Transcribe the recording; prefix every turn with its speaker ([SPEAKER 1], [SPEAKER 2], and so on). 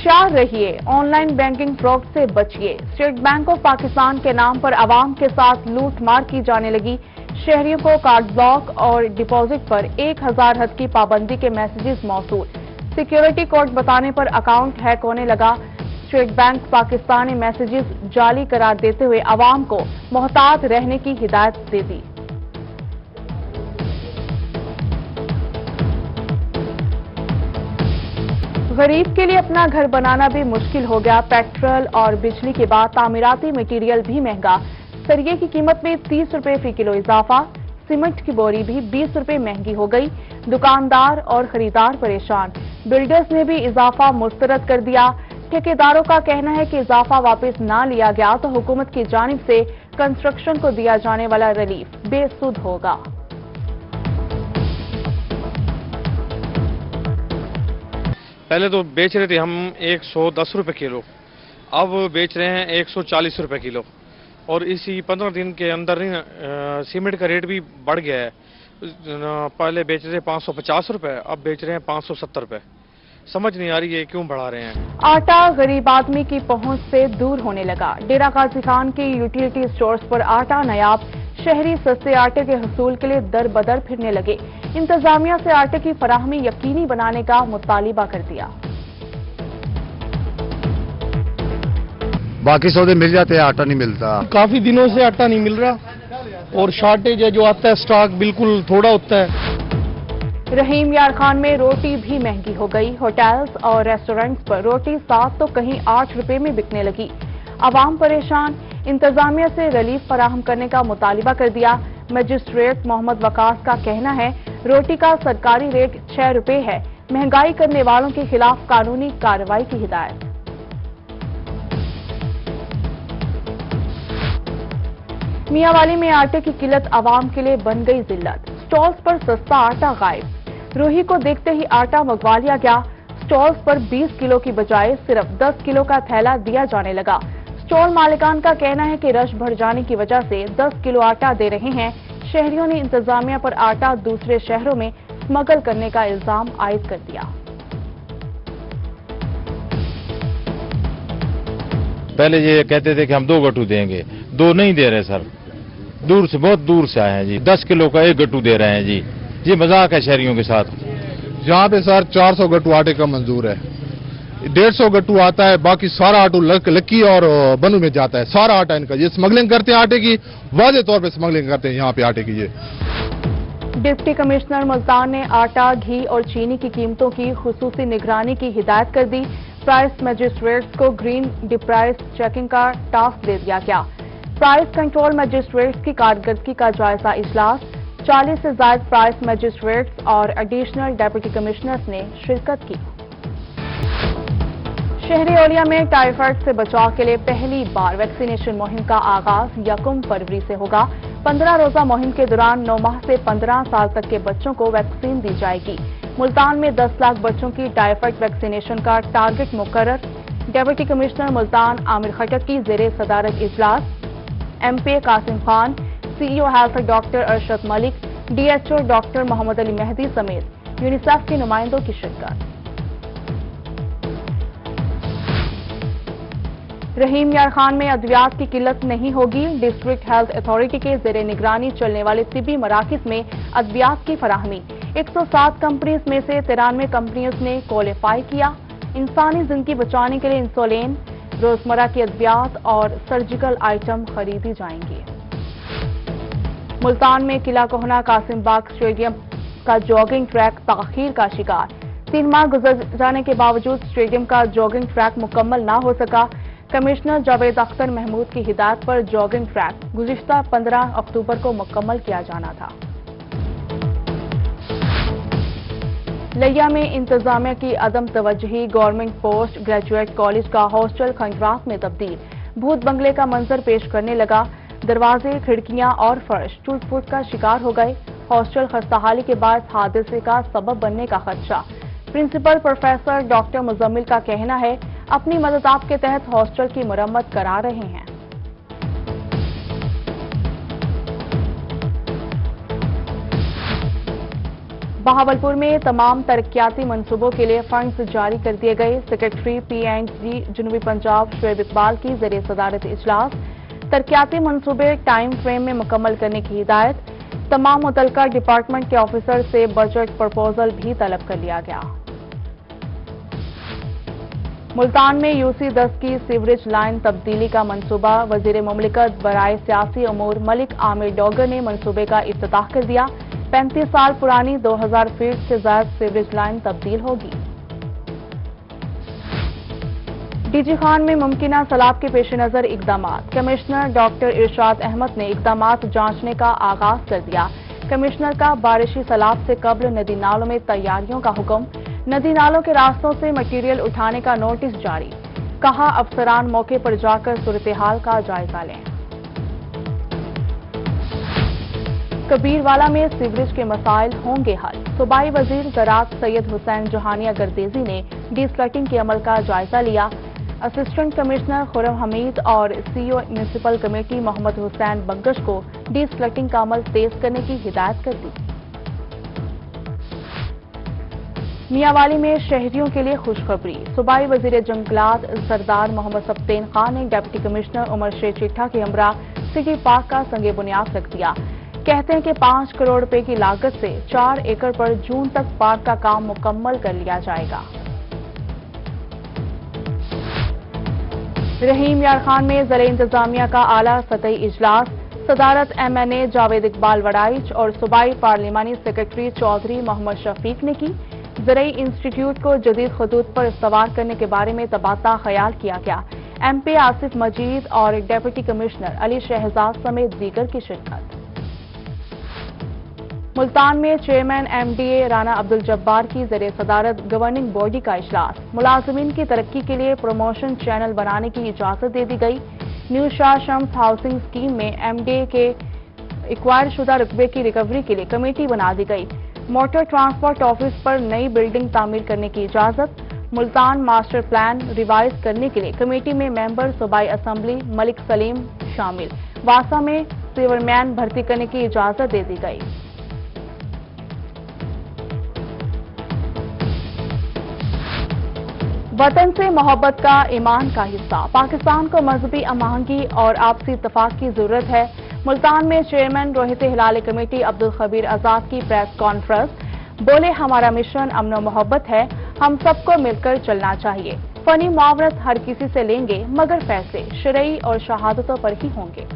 [SPEAKER 1] होशियार रहिए, online banking fraud से बचिए। स्टेट बैंक ऑफ पाकिस्तान के नाम पर आवाम के साथ लूट मार की जाने लगी। शहरियों को कार्ड ब्लॉक और डिपॉजिट पर 1000 हद की पाबंदी के मैसेजेस मौसूल। सिक्योरिटी कोड बताने पर अकाउंट हैक होने लगा। स्टेट बैंक पाकिस्तान ने मैसेजेस जाली करार देते हुए आवाम को मोहतात रहने की हिदायत दे दी। गरीब के लिए अपना घर बनाना भी मुश्किल हो गया। पेट्रोल और बिजली के बाद तामीराती मटेरियल भी महंगा। सरिये की कीमत में 30 रुपए फी किलो इजाफा। सीमेंट की बोरी भी 20 रुपए महंगी हो गई। दुकानदार और खरीदार परेशान। बिल्डर्स ने भी इजाफा मुस्तरद कर दिया। ठेकेदारों का कहना है कि इजाफा वापस ना लिया गया तो हुकूमत की जानिब से कंस्ट्रक्शन को दिया जाने वाला रिलीफ बेसुध होगा।
[SPEAKER 2] पहले तो बेच रहे थे हम 110 रुपए किलो, अब बेच रहे हैं 140 रुपए किलो। और इसी 15 दिन के अंदर सीमेंट का रेट भी बढ़ गया है। पहले बेच रहे थे 550 रुपए, अब बेच रहे हैं 570 रुपए। समझ नहीं आ रही है क्यों बढ़ा रहे हैं।
[SPEAKER 1] आटा गरीब आदमी की पहुंच से दूर होने लगा। डेरा गाजी खान की यूटिलिटी स्टोर्स पर आटा नायाब। शहरी सस्ते आटे के हसूल के लिए दर बदर फिरने लगे। इंतजामिया से आटे की फराहमी यकीनी बनाने का मुतालिबा कर दिया।
[SPEAKER 3] बाकी सौदे मिल जाते हैं, आटा नहीं मिलता।
[SPEAKER 4] काफी दिनों से आटा नहीं मिल रहा और शॉर्टेज है, जो आता है स्टॉक बिल्कुल थोड़ा होता है।
[SPEAKER 1] रहीम यार खान में रोटी भी महंगी हो गई। होटल्स और रेस्टोरेंट्स पर रोटी 7 तो कहीं 8 रुपए में बिकने लगी। आवाम परेशान। इंतजामिया से रिलीफ फराहम करने का मुतालिबा कर दिया। मजिस्ट्रेट मोहम्मद वकास का कहना है रोटी का सरकारी रेट 6 रुपए है। महंगाई करने वालों के खिलाफ कानूनी कार्रवाई की हिदायत। मियांवाली में आटे की किल्लत आवाम के लिए बन गई जिल्लत। स्टॉल्स पर सस्ता आटा गायब। रूही को देखते ही आटा मंगवा लिया गया। स्टॉल्स पर 20 किलो की बजाय सिर्फ 10 किलो का थैला दिया जाने लगा। स्टॉल मालिकान का कहना है कि रश बढ़ जाने की वजह से 10 किलो आटा दे रहे हैं। शहरियों ने इंतजामिया पर आटा दूसरे शहरों में स्मगल करने का इल्जाम आयद कर दिया।
[SPEAKER 5] पहले ये कहते थे कि हम 2 गट्टू देंगे, 2 नहीं दे रहे सर। दूर से, बहुत दूर से आए हैं जी। 10 किलो का 1 गट्टू दे रहे हैं जी। ये मजाक है शहरियों के साथ।
[SPEAKER 3] यहाँ पे सर 400 गट्टू आटे का मंजूर है। 150 गट्टू आता है, बाकी सारा आटू लक्की और बनू में जाता है। सारा आटा इनका, ये स्मगलिंग करते हैं आटे की, वाज़े तौर पे स्मगलिंग करते हैं यहाँ पे आटे की। ये
[SPEAKER 1] डिप्टी कमिश्नर मुल्तान ने आटा, घी और चीनी की कीमतों की खुसूसी निगरानी की हिदायत कर दी। प्राइस मजिस्ट्रेट्स को ग्रीन डिप्राइस चेकिंग का टास्क दे दिया गया। प्राइस कंट्रोल मजिस्ट्रेट्स की कारकर्दगी का जायजा इजलास। 40 से ज्यादा प्राइस मजिस्ट्रेट्स और एडिशनल डेप्यूटी कमिश्नर्स ने शिरकत की। शहरी ओलिया में टाइफाइड से बचाव के लिए पहली बार वैक्सीनेशन मुहिम का आगाज 1 फरवरी से होगा। 15 रोजा मुहिम के दौरान 9 माह से 15 साल तक के बच्चों को वैक्सीन दी जाएगी। मुल्तान में 10 लाख बच्चों की टाइफाइड वैक्सीनेशन का टारगेट मुकर्रर। डेप्यूटी कमिश्नर मुल्तान आमिर खटक की जेरे सदारत इजलास। MP Qasim Khan, CEO health doctor Arshad Malik, DHO doctor Mohammad Ali Mehdi समेत यूनिसेफ के नुमाइंदों की शिरकत। रहीम यार खान में अद्वियात की किल्लत नहीं होगी। डिस्ट्रिक्ट हेल्थ अथॉरिटी के जेरे निगरानी चलने वाले तिब्बी मराकिज में अद्वियात की फराहमी। 107 कंपनीज में से 93 कंपनीज ने क्वालिफाई किया। इंसानी जिंदगी बचाने के लिए इंसुलिन, रोजमर्रा की अद्वियात और सर्जिकल आइटम खरीदी जाएंगी। मुल्तान में किला कोहना कासिम बाग स्टेडियम का जॉगिंग ट्रैक ताखीर का शिकार। 3 माह गुजर जाने के बावजूद स्टेडियम का जॉगिंग ट्रैक मुकम्मल ना हो सका। कमिश्नर जावेद अख्तर महमूद की हिदायत पर जॉगिंग ट्रैक गुज़िश्ता 15 अक्टूबर को मुकम्मल किया जाना था। लिया में इंतजामिया की अदम तवज्जुही। गवर्नमेंट पोस्ट ग्रेजुएट कॉलेज का हॉस्टल खंडरात में तब्दील। भूत बंगले का मंजर पेश करने लगा। दरवाजे, खिड़कियां और फर्श टूट फूट का शिकार हो गए। हॉस्टल खस्ताहाली के बाद हादसे का सबब बनने का खदशा। प्रिंसिपल प्रोफेसर डॉक्टर मुजम्मिल का कहना है अपनी मदद आप के तहत हॉस्टल की मरम्मत करा रहे हैं। बहावलपुर में तमाम तरक्याती मंसूबों के लिए फंड्स जारी कर दिए गए। सेक्रेटरी PNG जनूबी पंजाब शुएब इकबाल की ज़रिए सदारत इजलास। तरक्याती मंसूबे टाइम फ्रेम में मुकम्मल करने की हिदायत। तमाम मुतल्लिका डिपार्टमेंट के ऑफिसर से बजट प्रपोजल भी तलब कर लिया गया। मुल्तान में UC10 की सीवरेज लाइन तब्दीली का मंसूबा। वजीर मुमलिकत बराए सियासी अमूर मलिक आमिर डोगर ने मंसूबे का इफ्तिताह कर दिया। 35 साल पुरानी 2000 फीट से ज्यादा सीवरेज लाइन तब्दील होगी। DG खान में मुमकिना सैलाब के पेश नजर इकदामात। कमिश्नर डॉक्टर इरशाद अहमद ने इकदामात जांचने का आगाज कर दिया। कमिश्नर का बारिशी सैलाब से कब्ल नदी नालों में तैयारियों का हुक्म। नदी नालों के रास्तों से मटीरियल उठाने का नोटिस जारी। कहा अफसरान मौके पर जाकर सूरत-ए-हाल का जायजा लें। कबीरवाला में सीवरेज के मसाइल होंगे हल। सूबाई वजीर ज़राअत सैयद हुसैन जोहानिया गर्देजी ने डीस्लटिंग के अमल का जायजा लिया। असिस्टेंट कमिश्नर खुर्रम हमीद और CEO municipal committee Mohammad Hussain Bangash को डीस्लटिंग का अमल तेज करने की हिदायत कर दी। मियांवाली में शहरियों के लिए खुशखबरी। सूबाई वजीर जंगलात सरदार मोहम्मद सब्तैन खान ने डिप्टी कमिश्नर उमर शेर चिट्ठा के हमरा सिटी पार्क का संगे बुनियाद रख दिया। कहते हैं कि 5 करोड़ रुपए की लागत से 4 एकड़ पर जून तक पार्क का काम मुकम्मल कर लिया जाएगा। रहीम यार खान में ज़राए इंतजामिया का आला सतही इजलास। सदारत MNA जावेद इकबाल वड़ाइच और सूबाई पार्लिमानी सेक्रेटरी चौधरी मोहम्मद शफीक ने की। ज़राई इंस्टीट्यूट को जदीद खतूत पर इस्तवार करने के बारे में तबादला ख्याल किया गया। MP आसिफ मजीद और डिप्टी कमिश्नर अली शहजाद समेत दीगर की शिरकत। मुल्तान में चेयरमैन MDA राना अब्दुल जब्बार की ज़रिए सदारत गवर्निंग बॉडी का इजलास। मुलाजिमीन की तरक्की के लिए प्रमोशन चैनल बनाने की इजाजत दे दी गई। New Shah Shams housing scheme में MDA के एक्वायर शुदा रुकबे की रिकवरी के लिए कमेटी बना दी गई। मोटर ट्रांसपोर्ट ऑफिस पर नई बिल्डिंग तामीर करने की इजाजत। मुल्तान मास्टर प्लान रिवाइज करने के लिए कमेटी में मेंबर सूबाई असम्बली मलिक सलीम शामिल। वासा में सीवरमैन भर्ती करने की इजाजत दे दी गई। वतन से मोहब्बत का ईमान का हिस्सा। पाकिस्तान को मजहबी अमाहंगी और आपसी इत्तफाक की जरूरत है। मुल्तान में चेयरमैन रोहित हिलाल कमेटी अब्दुल खबीर आजाद की प्रेस कॉन्फ्रेंस। बोले हमारा मिशन अमन व मोहब्बत है, हम सबको मिलकर चलना चाहिए। फनी मुआवरत हर किसी से लेंगे मगर फैसले शरई और शहादतों पर ही होंगे।